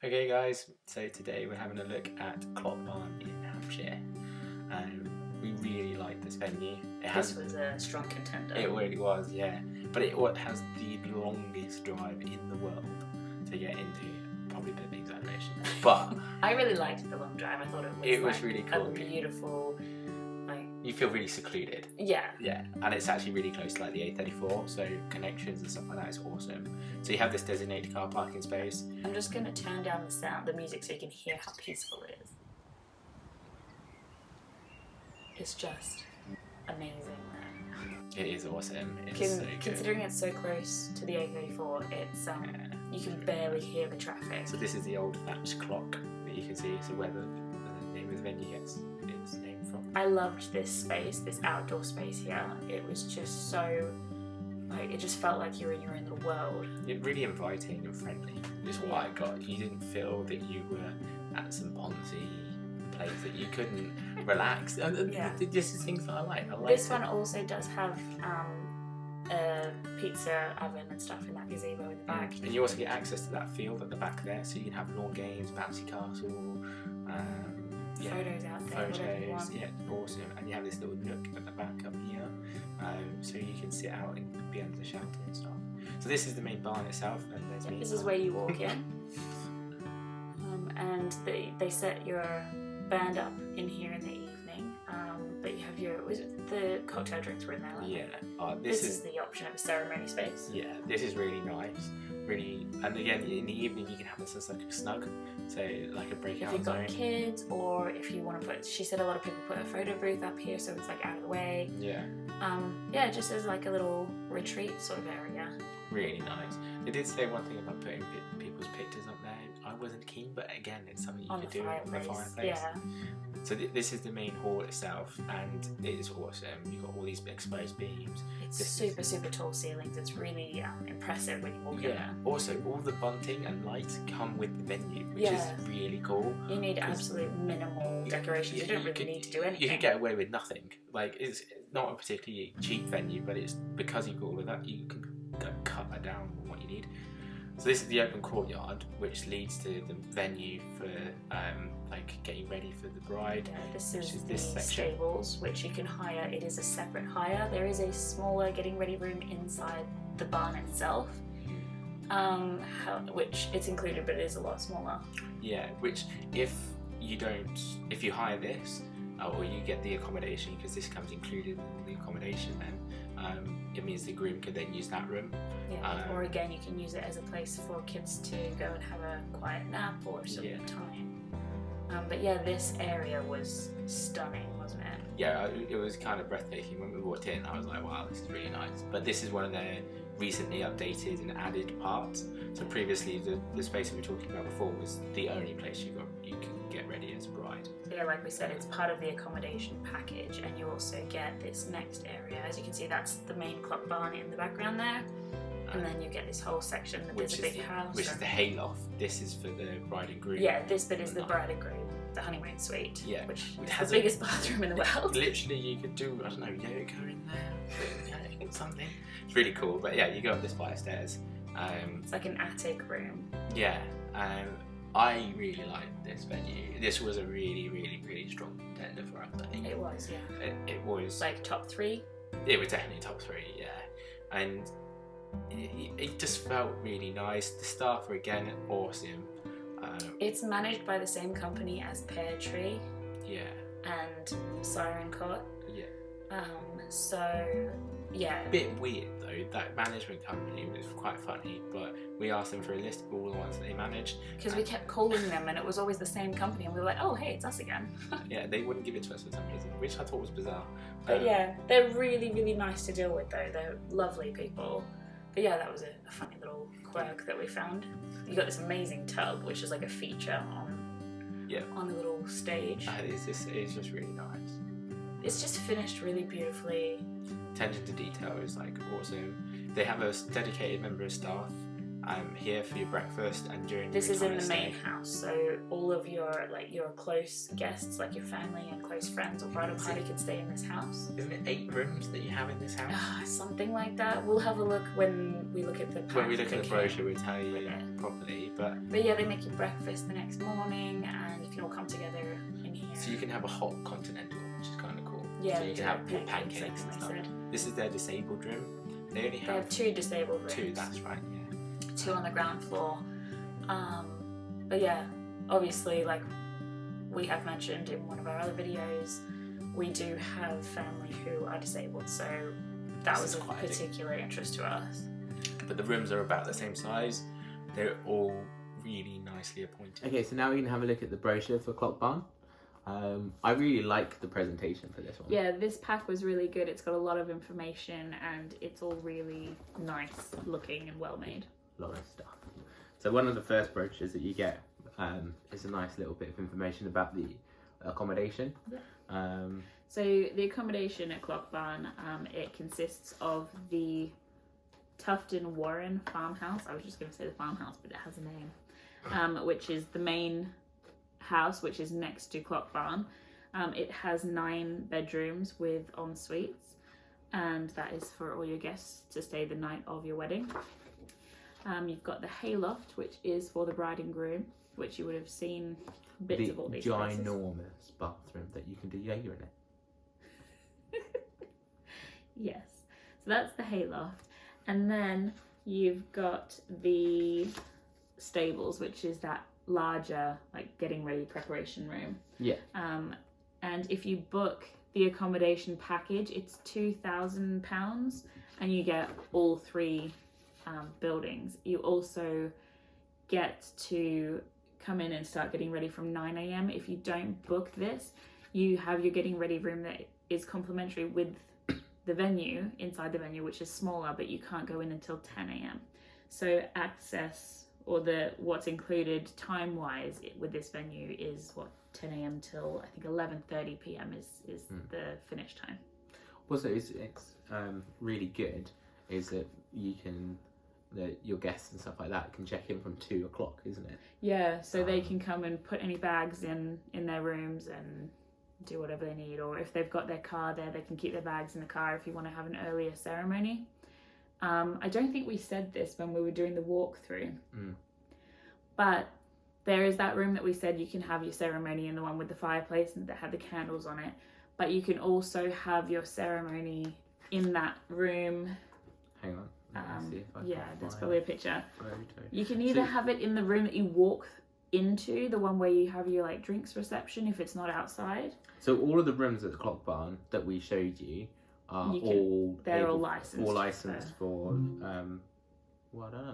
Okay guys, so today we're having a look at Clock Barn in Hampshire. We really like this venue. This was a strong contender. It really was, yeah. But it has the longest drive in the world to get into. Probably a bit of an exaggeration, but I really liked the long drive. I thought it was really cool. A beautiful, you feel really secluded. Yeah. Yeah, and it's actually really close to like the A34, so connections and stuff like that is awesome. So you have this designated car parking space. I'm just going to turn down the music, so you can hear how peaceful it is. It's just amazing there. It is awesome. It's so good. Considering it's so close to the A34, it's you can barely hear the traffic. So this is the old thatched clock that you can see. So where the name of the venue gets its name from. I loved this space, this outdoor space here. It was just so, it just felt like you were in your own little world. It's really inviting and friendly is what I got. You didn't feel that you were at some Ponzi place that you couldn't relax. Yeah. This is things that I like. This one also does have a pizza oven and stuff in that gazebo in the back. And you also get access to that field at the back there, so you can have lawn games, bouncy castle, photos out there. Photos, yeah, awesome. And you have this little nook at the back up here, so you can sit out and be under the shelter and stuff. So this is the main barn itself, and there's me. This is where you walk in, and they set your band up in here in the evening. But you have the cocktail drinks were in there. Yeah. This is the option of a ceremony space. Yeah, this is really nice. Really, and again in the evening you can have this as like a snug, so like a breakout if you've zone. got kids, or if you want to put, she said a lot of people put a photo booth up here, so it's like out of the way. Yeah. Just as like a little retreat sort of area. Really nice. They did say one thing about putting people's pictures up there. I wasn't keen, but again, it's something you could do on the fireplace. Yeah. So this is the main hall itself, and it is awesome. You've got all these exposed beams. It's super tall ceilings. It's really impressive when you walk in there. Also, all the bunting and lights come with the venue, which is really cool. You need absolute minimal decorations. You don't really need to do anything. You can get away with nothing. Like, it's not a particularly cheap venue, but it's because you've got all of that, you can cut that down on what you need. So this is the open courtyard, which leads to the venue for getting ready for the bride. Yeah, this is the stables, which you can hire. It is a separate hire. There is a smaller getting ready room inside the barn itself, which it's included, but it is a lot smaller. Yeah, which if you hire this, or you get the accommodation, because this comes included in the accommodation, then it means the groom could then use that room. Yeah, or again, you can use it as a place for kids to go and have a quiet nap or some time. But yeah, this area was stunning, wasn't it? Yeah, it was kind of breathtaking when we walked in. I was like, wow, this is really nice. But this is one of their recently updated and added parts. So previously, the space we were talking about before was the only place you could get ready as a bride. Yeah, like we said, it's part of the accommodation package, and you also get this next area. As you can see, that's the main clock barn in the background there. And then you get this whole section that there's a big house. Which is the hayloft. This is for the bride and groom. Yeah, this bit is the bride and groom, the honeymoon suite. Yeah. Which has the biggest bathroom in the world. Literally, you could do, I don't know, yoga in there, something. It's really cool, but yeah, you go up this flight of stairs. It's like an attic room. Yeah. I really liked this venue. This was a really strong contender for us, I think. It was, yeah. It was. Like top 3? It was definitely top 3, yeah. And it just felt really nice. The staff were again awesome. It's managed by the same company as Pear Tree. Yeah. And Siren Court. Yeah. So yeah. A bit weird though. That management company was quite funny, but we asked them for a list of all the ones that they managed. Because we kept calling them, and it was always the same company, and we were like, oh hey, it's us again. Yeah, they wouldn't give it to us for some reason, which I thought was bizarre. But yeah, they're really nice to deal with though. They're lovely people. But yeah, that was a funny little quirk that we found. You got this amazing tub, which is like a feature on the little stage. It's just really nice. It's just finished really beautifully. Attention to detail is like awesome. They have a dedicated member of staff here for your breakfast and during This your is in entire the main stay. house, so all of your close guests, like your family and close friends or bridal party, can stay in this house. Isn't it 8 rooms that you have in this house? Something like that. We'll have a look when we look at the pack. When we look at the brochure, we'll tell you it. properly. But yeah, they make you breakfast the next morning, and you can all come together in here. so you can have a hot continental, which is kind of cool. Yeah, so you can have pancakes like and I stuff. said. This is their disabled room. They only They have have 2 disabled rooms. 2. That's right. Yeah. 2 on the ground floor. But yeah, obviously, like we have mentioned in one of our other videos, we do have family who are disabled, so that This was is of quite a particular interest to us. But the rooms are about the same size. They're all really nicely appointed. Okay, so now we can have a look at the brochure for Clock Barn. I really like the presentation for this one. Yeah, this pack was really good. It's got a lot of information and it's all really nice looking and well made. A lot of stuff. So one of the first brochures that you get is a nice little bit of information about the accommodation. Yeah. So the accommodation at Clock Barn, it consists of the Tufton Warren farmhouse. I was just going to say the farmhouse, but it has a name, which is the main house, which is next to Clock Barn. It has 9 bedrooms with en suites, and that is for all your guests to stay the night of your wedding. You've got the hayloft, which is for the bride and groom, which you would have seen bits of all these places. Ginormous bathroom that you can do yoga in it. Yes, so that's the hayloft, and then you've got the stables, which is that larger, like getting ready preparation room. Yeah. And if you book the accommodation package, it's £2,000, and you get all 3 buildings. You also get to come in and start getting ready from 9 a.m. If you don't book this, you have your getting ready room that is complimentary with the venue, inside the venue, which is smaller, but you can't go in until 10 a.m. So access, or what's included time-wise with this venue is 10 a.m. till I think 11:30 p.m. is the finish time. Also, it's really good is that you can your guests and stuff like that can check in from 2 o'clock, isn't it? Yeah, so they can come and put any bags in their rooms and do whatever they need, or if they've got their car there, they can keep their bags in the car if you want to have an earlier ceremony. I don't think we said this when we were doing the walkthrough, but there is that room that we said you can have your ceremony in, the one with the fireplace and that had the candles on it, but you can also have your ceremony in that room. Hang on. See if I yeah, can there's find probably a picture. photo. You can either have it in the room that you walk into, the one where you have your like drinks reception, if it's not outside. So all of the rooms at the Clock Barn that we showed you are all licensed. All licensed for well, I don't know,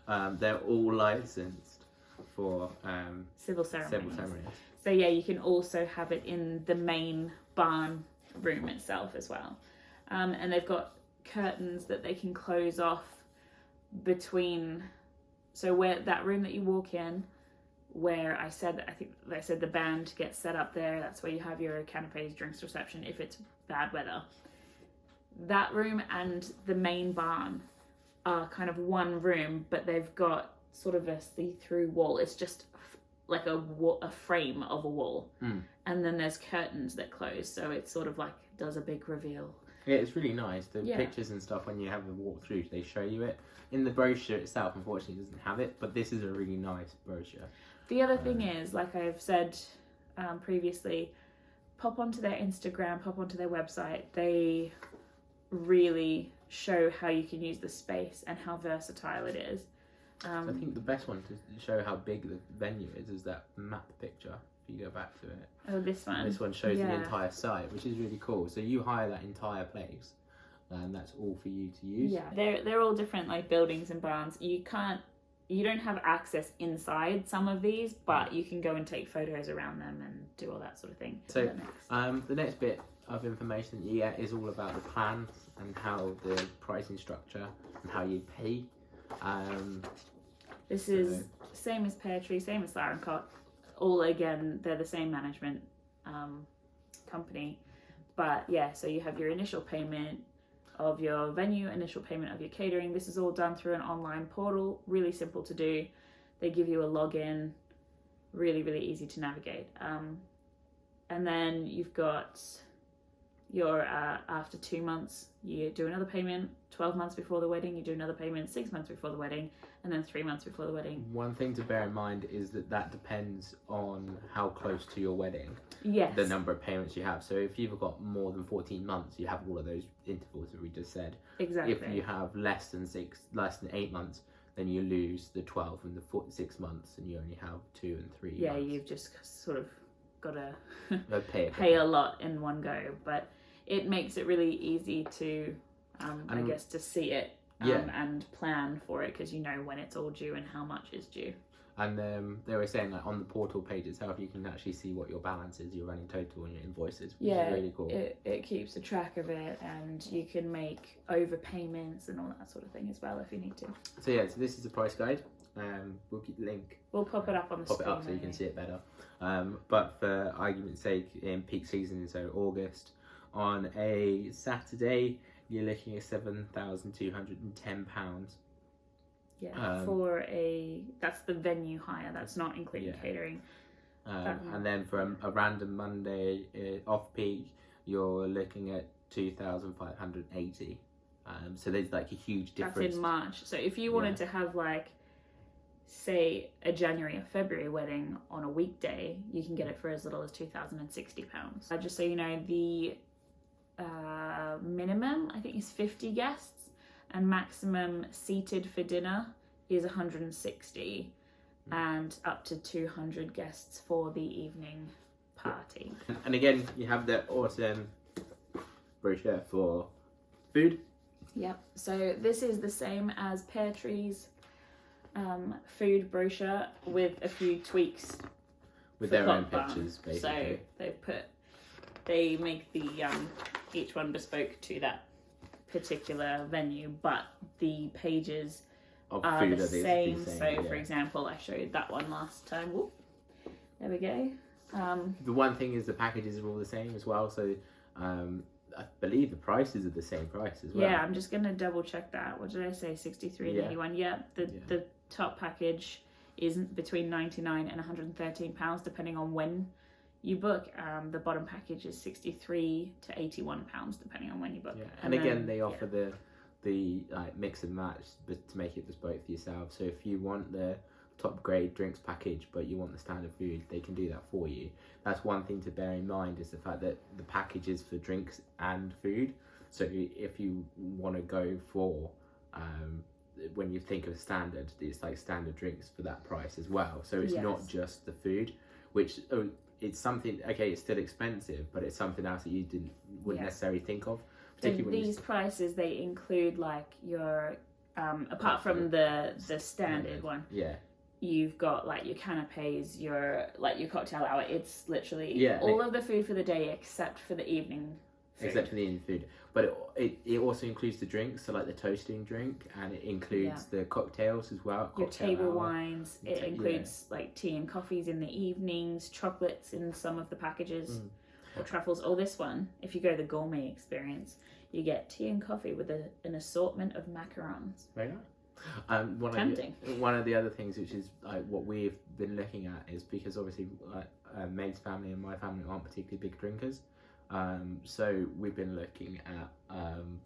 Alexa. They're all licensed for civil ceremonies. ceremonies. So yeah, you can also have it in the main barn room itself as well. And they've got curtains that they can close off between, so where that room that you walk in, where I think they said the band gets set up there, that's where you have your canapes, drinks reception if it's bad weather. That room and the main barn are kind of one room, but they've got sort of a see-through wall. It's just like a frame of a wall, and then there's curtains that close, so it sort of like does a big reveal. Yeah, it's really nice. The pictures and stuff, when you have the walkthrough, they show you it. In the brochure itself, unfortunately, it doesn't have it, but this is a really nice brochure. The other thing is, like I've said previously, pop onto their Instagram, pop onto their website. They really show how you can use the space and how versatile it is. I think the best one to show how big the venue is that map picture. If you go back to it. Oh, this one. This one shows the entire site, which is really cool. So you hire that entire place, and that's all for you to use. Yeah, they're all different, like buildings and barns. You don't have access inside some of these, but you can go and take photos around them and do all that sort of thing. So the next bit of information that you get is all about the plans and how the pricing structure and how you pay. This is same as Pear Tree, same as Larencott. All again, they're the same management company, but yeah. So you have your initial payment of your venue, initial payment of your catering. This is all done through an online portal, really simple to do. They give you a login, really, really easy to navigate. And then you've got your, after 2 months, you do another payment. 12 months before the wedding, you do another payment. 6 months before the wedding, and then 3 months before the wedding. One thing to bear in mind is that depends on how close to your wedding, Yes. the number of payments you have. So if you've got more than 14 months, you have all of those intervals that we just said. Exactly. If you have less than 8 months, then you lose the 12 and the 6 months, and you only have 2 and 3 Yeah, months. you've just sort of got to pay a lot in one go, but it makes it really easy to, I guess, to see it and plan for it, because you know when it's all due and how much is due. And they were saying on the portal page itself, you can actually see what your balance is, your running total, and your invoices, which is really cool. It keeps a track of it, and you can make overpayments and all that sort of thing as well if you need to. So so this is the price guide. We'll keep the link. We'll pop it up on the screen. Pop it up so you can see it better. But for argument's sake, in peak season, so August, on a Saturday, you're looking at £7,210. Yeah, that's the venue hire. That's not including catering. And then for a random Monday off peak, you're looking at 2,580. So there's like a huge difference. That's in March. So if you wanted to have say a January or February wedding on a weekday, you can get it for as little as £2,060. Just so you know, the minimum I think is 50 guests, and maximum seated for dinner is 160, and up to 200 guests for the evening party. And again, you have the awesome brochure for food. Yep. So this is the same as Pear Tree's food brochure with a few tweaks. With their own pictures, basically. So they make the each one bespoke to that particular venue, but the pages are the same. So for example, I showed that one last time. Whoop. There we go. The one thing is the packages are all the same as well, so I believe the prices are the same price as well. Yeah, I'm just going to double check that. What did I say? 63 and 81. Yeah, the top package is between 99 and 113 pounds depending on when you book. The bottom package is 63 to 81 pounds depending on when you book. Yeah. And again, they offer the mix and match to make it bespoke for yourself. So if you want the top grade drinks package but you want the standard food, they can do that for you. That's one thing to bear in mind, is the fact that the package is for drinks and food. So if you want to go for when you think of standard, it's like standard drinks for that price as well. So it's not just the food, which it's something, okay, it's still expensive, but it's something else that you wouldn't necessarily think of. These prices, they include your apart from the standard one. Yeah. You've got your canapes, your cocktail hour. It's literally all of the food for the day except for the evening food. Except for the evening food. But it also includes the drinks, so the toasting drink, and it includes the cocktails as well. Your table wines. It includes tea and coffees in the evenings, chocolates in some of the packages, or truffles. Or this one, if you go the gourmet experience, you get tea and coffee with an assortment of macarons. Very nice. Tempting. One of the other things, which is what we've been looking at, is because obviously Meg's family and my family aren't particularly big drinkers. So we've been looking at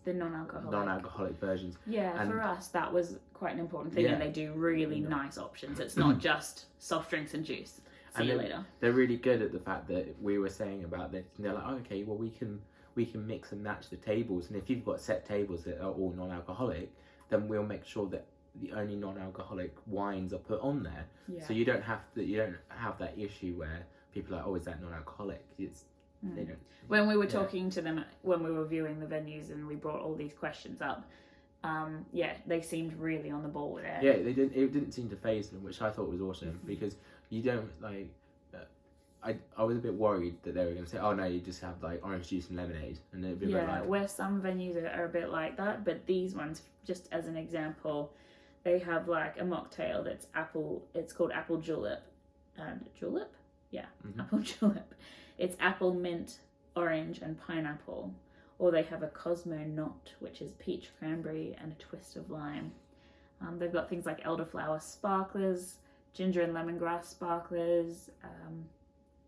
the non-alcoholic versions. Yeah, and for us that was quite an important thing, and they do really nice options. It's not just soft drinks and juice. See you later. They're really good at the fact that we were saying about this. And they're like, okay, well we can mix and match the tables, and if you've got set tables that are all non-alcoholic, then we'll make sure that the only non-alcoholic wines are put on there. Yeah. So you don't have that issue where people are like, oh, is that non-alcoholic? They don't. When we were talking to them, when we were viewing the venues, and we brought all these questions up, they seemed really on the ball with it. Yeah, they didn't. It didn't seem to faze them, which I thought was awesome, because you don't I was a bit worried that they were going to say, oh no, you just have orange juice and lemonade, and it'd be where some venues are a bit like that, but these ones, just as an example, they have a mocktail that's apple. It's called apple julep, and apple julep. It's apple, mint, orange, and pineapple, or they have a Cosmo Knot, which is peach cranberry and a twist of lime. They've got things like elderflower sparklers, ginger and lemongrass sparklers,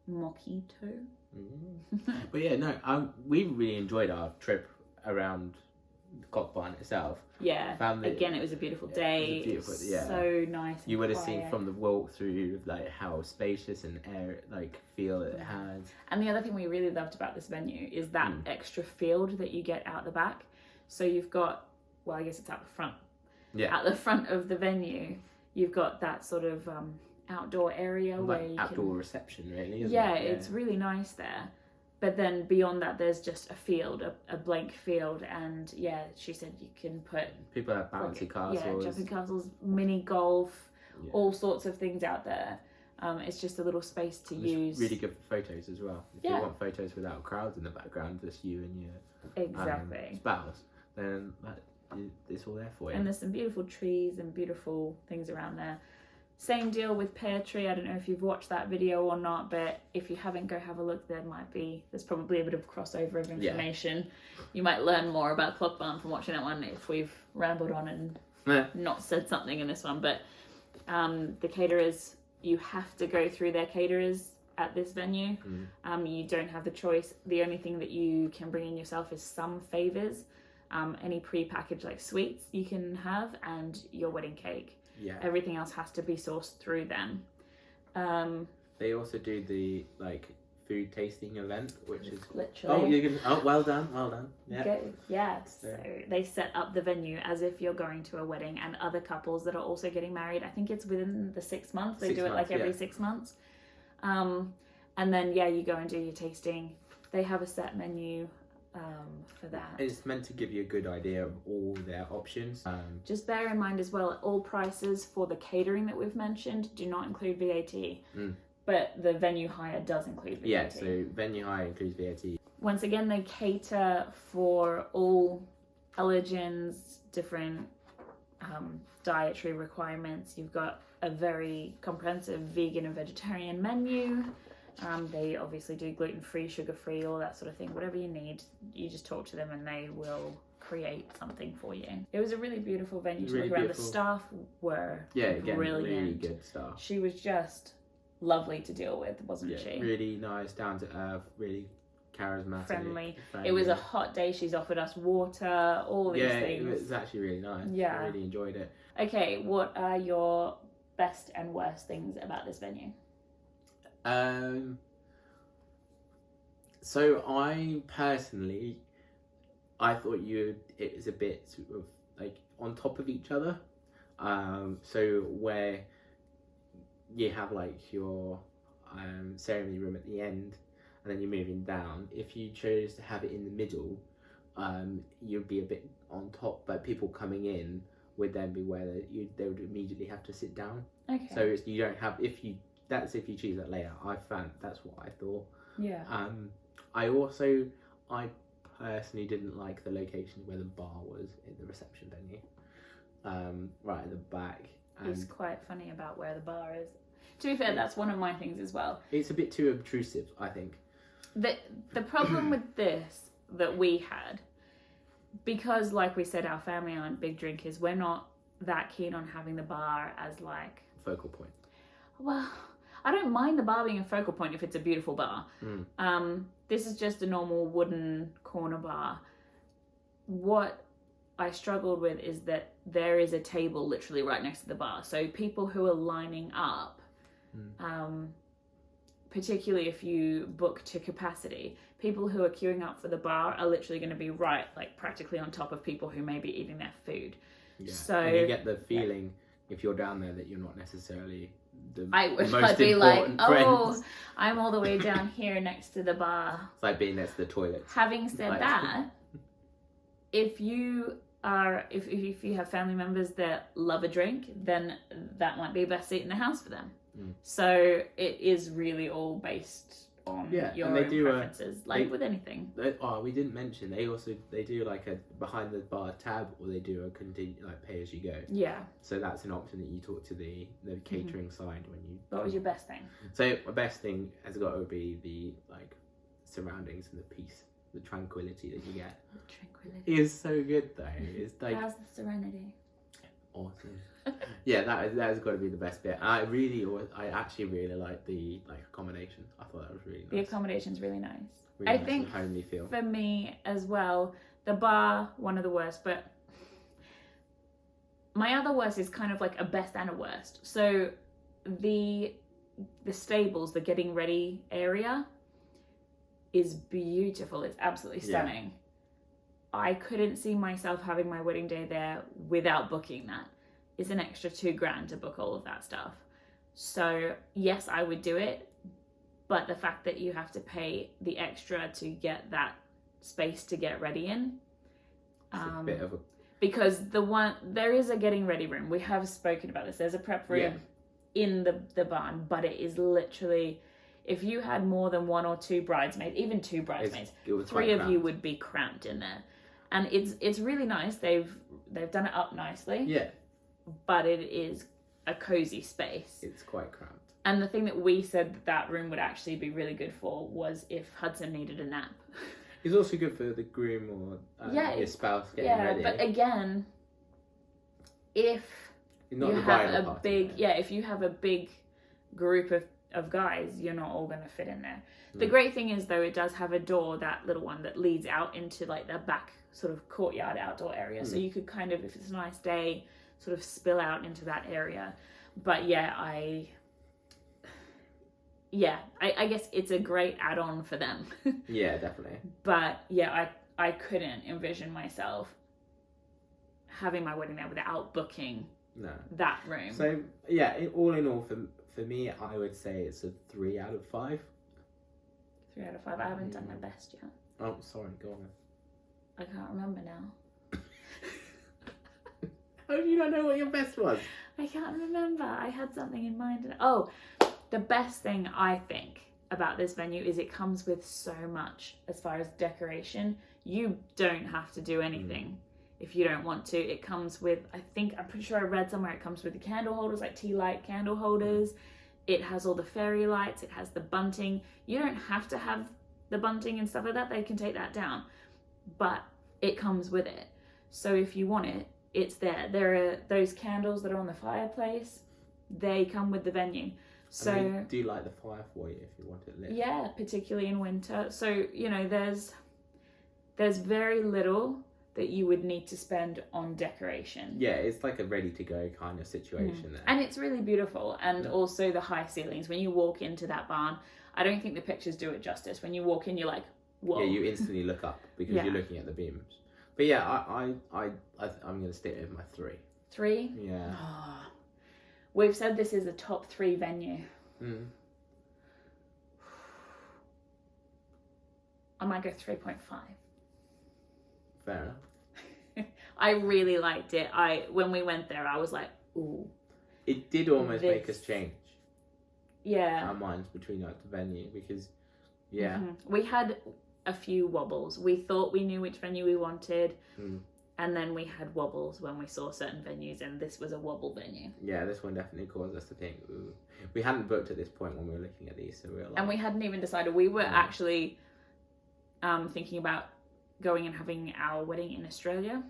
mojito. But yeah, no, we really enjoyed our trip around the Cock Barn itself. Yeah, again, it was a beautiful day. It was beautiful, So nice. You would have seen from the walk through like how spacious and air like feel it has. And the other thing we really loved about this venue is that extra field that you get out the back. So you've got, well, I guess it's out the front. Yeah. At the front of the venue, you've got that sort of outdoor area like where you outdoor reception, really. Isn't it? It's really nice there. But then beyond that, there's just a field, a blank field, and she said you can put people have bouncy castles, jumping castles, mini golf, all sorts of things out there. It's just a little space to use. Really good for photos as well. If you want photos without crowds in the background, just you and your spouse, then it's all there for you. And there's some beautiful trees and beautiful things around there. Same deal with Pear Tree. I don't know if you've watched that video or not, but if you haven't, go have a look. There's probably a bit of crossover of information. You might learn more about Clock Barn from watching that one if we've rambled on and not said something in this one. But the caterers, you have to go through their caterers at this venue. You don't have the choice. The only thing that you can bring in yourself is some favours. Any pre-packaged like sweets you can have, and your wedding cake. Yeah. Everything else has to be sourced through them. They also do the like food tasting event, which is literally. Well done. Yeah. Good. Yeah. So they set up the venue as if you're going to a wedding, and other couples that are also getting married. I think it's within the 6 months. They do it like every 6 months. And then you go and do your tasting. They have a set menu. For that. It's meant to give you a good idea of all their options. Just bear in mind as well, all prices for the catering that we've mentioned do not include VAT, but the venue hire does include VAT. Yeah, so venue hire includes VAT. Once again, they cater for all allergens, different dietary requirements. You've got a very comprehensive vegan and vegetarian menu. They obviously do gluten-free, sugar-free, all that sort of thing. Whatever you need, you just talk to them and they will create something for you. It was a really beautiful venue to look around. The staff were brilliant. Really good staff. She was just lovely to deal with, wasn't she? Really nice, down to earth, really charismatic. Friendly. It was a hot day. She's offered us water, all these things. Yeah, it was actually really nice. Yeah. I really enjoyed it. Okay, what are your best and worst things about this venue? So I personally, I thought it was a bit sort of like on top of each other. So where you have like your ceremony room at the end, and then you're moving down. If you chose to have it in the middle, you'd be a bit on top, but people coming in would then be where they would immediately have to sit down. Okay. So you don't have That's if you choose that layout. That's what I thought. Yeah. I personally didn't like the location where the bar was in the reception venue. Right at the back. It's quite funny about where the bar is. To be fair, that's one of my things as well. It's a bit too obtrusive, I think. The problem with this that we had, because like we said, our family aren't big drinkers, we're not that keen on having the bar as like focal point. Well, I don't mind the bar being a focal point if it's a beautiful bar. This is just a normal wooden corner bar. What I struggled with is that there is a table literally right next to the bar. So people who are lining up, particularly if you book to capacity, people who are queuing up for the bar are literally going to be practically on top of people who may be eating their food. Yeah. So and you get the feeling if you're down there that you're not necessarily I wish I'd be like, I'm all the way down here next to the bar. It's like being next to the toilet. Having said that, if you have family members that love a drink, then that might be the best seat in the house for them. So it is really all based on your own preferences, with anything. We didn't mention they do like a behind the bar tab, or they do a pay as you go. Yeah. So that's an option that you talk to the catering side when you. What was your best thing? So my best thing has got to be the surroundings and the peace the tranquility that you get. Tranquility. It is so good though. It's like How's the serenity? awesome. Yeah, that has got to be the best bit. I actually really like the accommodation. I thought that was really nice. The accommodation's really nice. Really I nice think and homely feel. for me as well, the bar, one of the worst, but my other worst is kind of like a best and a worst. So the stables, the getting ready area is beautiful. It's absolutely stunning. I couldn't see myself having my wedding day there without booking that. It's an extra $2,000 to book all of that stuff. So yes, I would do it, but the fact that you have to pay the extra to get that space to get ready in, It's a bit of a because there is a getting ready room. We have spoken about this. There's a prep room in the barn, but it is literally, if you had more than one or two bridesmaids, even two bridesmaids, three of you would be cramped in there. And it's really nice. They've done it up nicely. Yeah. But it is a cozy space. It's quite cramped. And the thing that we said that room would actually be really good for was if Hudson needed a nap. It's also good for the groom or your spouse getting ready. But again, if Not you the have bridal a party, big if you have a big group of guys, you're not all going to fit in there. The great thing is though, it does have a door, that little one that leads out into like the back sort of courtyard outdoor area. So you could kind of, if it's a nice day, sort of spill out into that area. But I guess it's a great add-on for them. Yeah, definitely. But I couldn't envision myself having my wedding there without booking that room. So all in all, for me, I would say it's a 3 out of 5. 3 out of 5. I haven't done my best yet. Oh, sorry, go on. I can't remember now. How do you not know what your best was? I can't remember. I had something in mind. The best thing I think about this venue is it comes with so much as far as decoration. You don't have to do anything if you don't want to. It comes with, I'm pretty sure I read somewhere it comes with the candle holders, like tea light candle holders. It has all the fairy lights. It has the bunting. You don't have to have the bunting and stuff like that. They can take that down. But it comes with it. So if you want it, it's there. There are those candles that are on the fireplace. They come with the venue. So do you like the fire for you if you want it lit? Yeah, particularly in winter. So, there's very little that you would need to spend on decoration. Yeah, it's like a ready to go kind of situation there. And it's really beautiful. And also the high ceilings. When you walk into that barn, I don't think the pictures do it justice. When you walk in, you're like, whoa. Yeah, you instantly look up because you're looking at the beams. But yeah, I'm going to stick with my 3. 3? Yeah. Oh. We've said this is a top 3 venue. I might go 3.5. Fair enough. I really liked it. When we went there, I was like, ooh. It did almost make us change. Yeah. Our minds between the venue because, we had a few wobbles. We thought we knew which venue we wanted, and then we had wobbles when we saw certain venues, and this was a wobble venue. Yeah, this one definitely caused us to think, ooh. We hadn't booked at this point when we were looking at these, so we were like... And we hadn't even decided. We were actually thinking about going and having our wedding in Australia.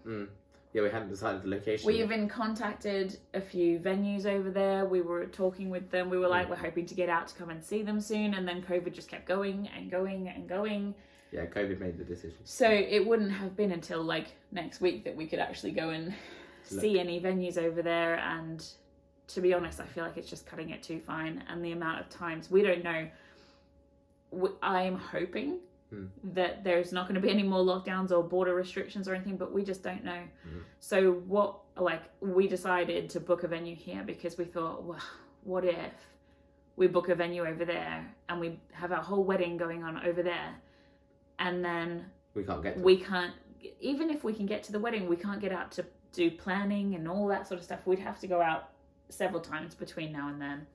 Yeah, we hadn't decided the location. We even contacted a few venues over there. We were talking with them. We were like, we're hoping to get out to come and see them soon, and then COVID just kept going and going and going. Yeah, COVID made the decision. So it wouldn't have been until like next week that we could actually go and see any venues over there. And to be honest, I feel like it's just cutting it too fine. And the amount of times, we don't know. I'm hoping that there's not going to be any more lockdowns or border restrictions or anything, but we just don't know. So we decided to book a venue here because we thought, well, what if we book a venue over there and we have our whole wedding going on over there? And then we can't, even if we can get to the wedding, we can't get out to do planning and all that sort of stuff. We'd have to go out several times between now and then.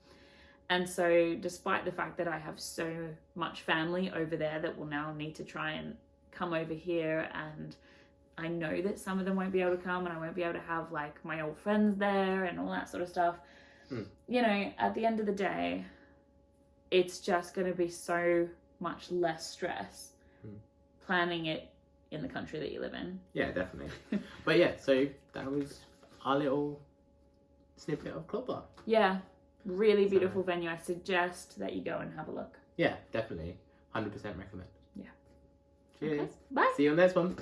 And so despite the fact that I have so much family over there that will now need to try and come over here, and I know that some of them won't be able to come, and I won't be able to have like my old friends there and all that sort of stuff. At the end of the day, it's just going to be so much less stress planning it in the country that you live in. Yeah, definitely. But yeah, so that was our little snippet of Club Bar. Yeah, really beautiful venue. I suggest that you go and have a look. Yeah, definitely. 100% recommend. Yeah. Cheers. Okay. Bye. See you on the next one.